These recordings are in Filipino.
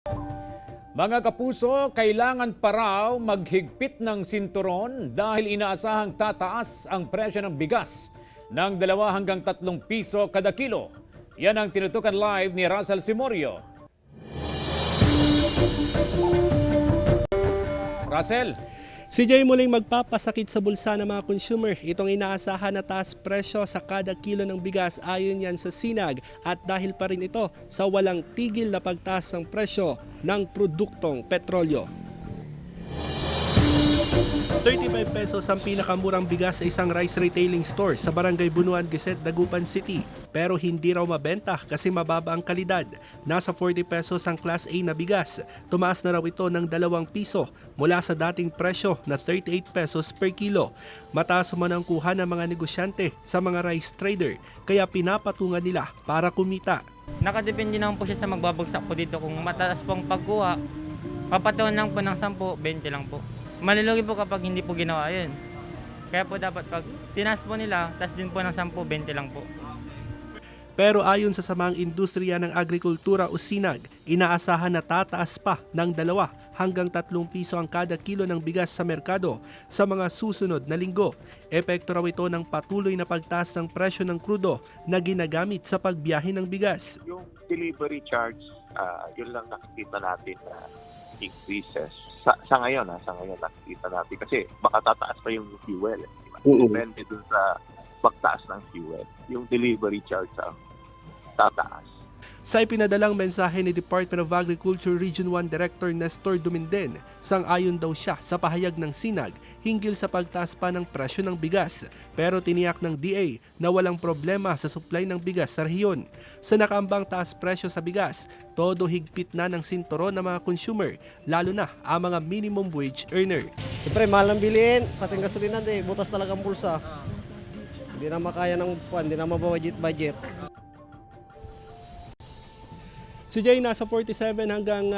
Mga kapuso, kailangan pa raw maghigpit ng sinturon dahil inaasahang tataas ang presyo ng bigas ng 2 hanggang 3 piso kada kilo. Yan ang tinutukan live ni Russell Simorio. Russell? Si Jay muling magpapasakit sa bulsa ng mga consumer. Itong inaasahan na taas presyo sa kada kilo ng bigas ayon yan sa Sinag at dahil pa rin ito sa walang tigil na pagtaas ng presyo ng produktong petrolyo. 35 pesos ang pinakamurang bigas sa isang rice retailing store sa Barangay Bunuan, Geset, Dagupan City. Pero hindi raw mabenta kasi mababa ang kalidad. Nasa 40 pesos ang Class A na bigas. Tumaas na raw ito ng 2 piso mula sa dating presyo na 38 pesos per kilo. Mataas man ang kuha ng mga negosyante sa mga rice trader kaya pinapatungan nila para kumita. Nakadepende naman po siya sa magbabagsak po dito. Kung mataas pong pagkuha, papatuan lang po ng 10, 20 lang po. Malulugi po kapag hindi po ginawa yun. Kaya po dapat pag tinas po nila, tas din po ng 10, 20 lang po. Pero ayon sa samang industriya ng agrikultura o Sinag, inaasahan na tataas pa ng 2 hanggang 3 piso ang kada kilo ng bigas sa merkado sa mga susunod na linggo. Epekto raw ito ng patuloy na pagtaas ng presyo ng krudo na ginagamit sa pagbiyahe ng bigas. Yung delivery charge, yun lang nakikita natin na increases. Sa ngayon nakikita natin kasi baka tataas pa yung fuel. Diba? Depende dun sa pagtaas ng fuel. Yung delivery charge ang tataas. Sa ipinadalang mensahe ni Department of Agriculture Region 1 Director Nestor Duminden, sang-ayon daw siya sa pahayag ng Sinag hinggil sa pagtaas pa ng presyo ng bigas. Pero tiniyak ng DA na walang problema sa supply ng bigas sa rehiyon. Sa nakaambang taas presyo sa bigas, todo higpit na ng sinturon ng mga consumer, lalo na ang mga minimum wage earner. Siyempre, mahal ng bilihin, pati ang gasolina, butas talaga ang bulsa. Hindi na makaya hindi na mabudget. Si Jay nasa 47 hanggang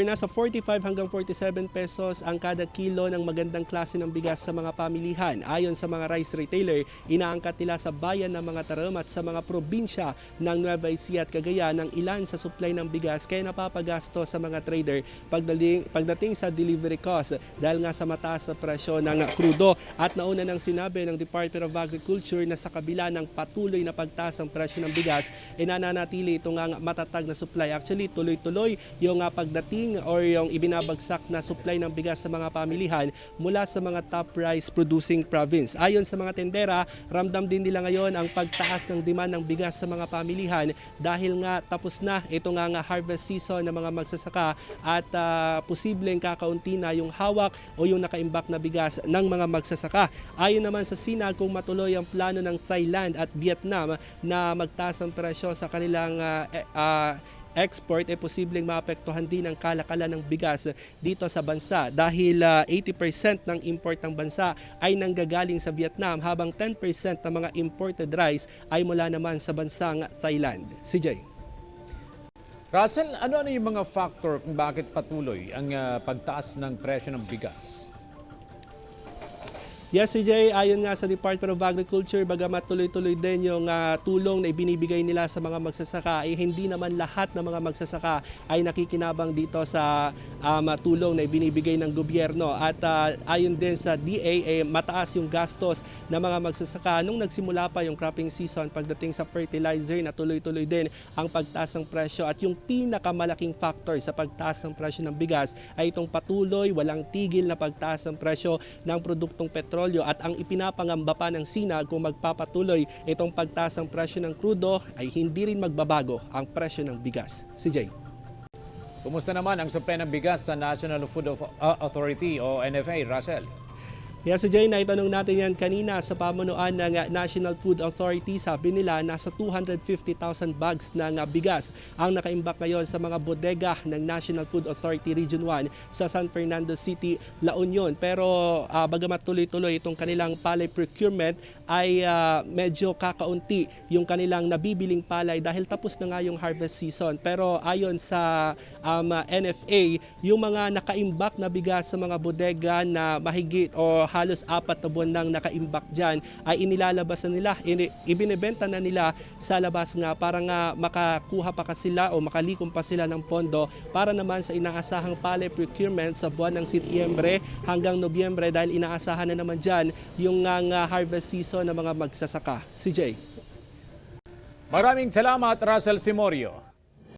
nasa 45 hanggang 47 pesos ang kada kilo ng magandang klase ng bigas sa mga pamilihan. Ayon sa mga rice retailer, inaangkat nila sa bayan ng mga taram at sa mga probinsya ng Nueva Ecija at Cagayan ng ilan sa supply ng bigas kaya napapagasto sa mga trader pagdating sa delivery cost dahil nga sa mataas na presyo ng krudo. At nauna nang sinabi ng Department of Agriculture na sa kabila ng patuloy na pagtaas ng presyo ng bigas, nananatili itong matatag na supply. Actually, tuloy-tuloy yung pagdating or yung ibinabagsak na supply ng bigas sa mga pamilihan mula sa mga top rice producing province. Ayon sa mga tendera, ramdam din nila ngayon ang pagtaas ng demand ng bigas sa mga pamilihan dahil nga tapos na ito nga harvest season ng mga magsasaka at posibleng kakaunti na yung hawak o yung nakaimbak na bigas ng mga magsasaka. Ayon naman sa Sinag, kung matuloy ang plano ng Thailand at Vietnam na magtaas ang presyo sa kanilang export, posibleng maapektuhan din ang kalakalan ng bigas dito sa bansa dahil 80% ng import ng bansa ay nanggagaling sa Vietnam habang 10% ng mga imported rice ay mula naman sa bansang Thailand. CJ. Russell, ano yung mga factor kung bakit patuloy ang pagtaas ng presyo ng bigas? Yes, CJ, ayon nga sa Department of Agriculture, bagamat tuloy-tuloy din yung tulong na ibinibigay nila sa mga magsasaka, hindi naman lahat ng mga magsasaka ay nakikinabang dito sa tulong na ibinibigay ng gobyerno. At ayon din sa DA, mataas yung gastos ng mga magsasaka nung nagsimula pa yung cropping season pagdating sa fertilizer na tuloy-tuloy din ang pagtaas ng presyo. At yung pinakamalaking factor sa pagtaas ng presyo ng bigas ay itong patuloy, walang tigil na pagtaas ng presyo ng produktong petrolyo. At ang ipinapangamba pa ng Sinag kung magpapatuloy itong pagtaas ng presyo ng krudo ay hindi rin magbabago ang presyo ng bigas. CJ. Kumusta naman ang supply ng bigas sa National Food Authority o NFA, Russell? Yes, Jay, naitanong natin yan kanina sa pamunuan ng National Food Authority. Sabi nila nasa 250,000 bags ng bigas ang nakaimbak ngayon sa mga bodega ng National Food Authority Region 1 sa San Fernando City, La Union. Pero bagamat tuloy-tuloy itong kanilang palay procurement ay medyo kakaunti yung kanilang nabibiling palay dahil tapos na nga yung harvest season. Pero ayon sa NFA, yung mga nakaimbak na bigas sa mga bodega na mahigit o halos 4 na buwan nang nakaimbak dyan, ay inilalabas na nila, ibinebenta na nila sa labas nga para nga makakuha pa sila o makalikom pa sila ng pondo para naman sa inaasahang palay procurement sa buwan ng Setyembre hanggang Nobyembre dahil inaasahan na naman dyan yung harvest season ng mga magsasaka. CJ. Maraming salamat, Russell Simorio.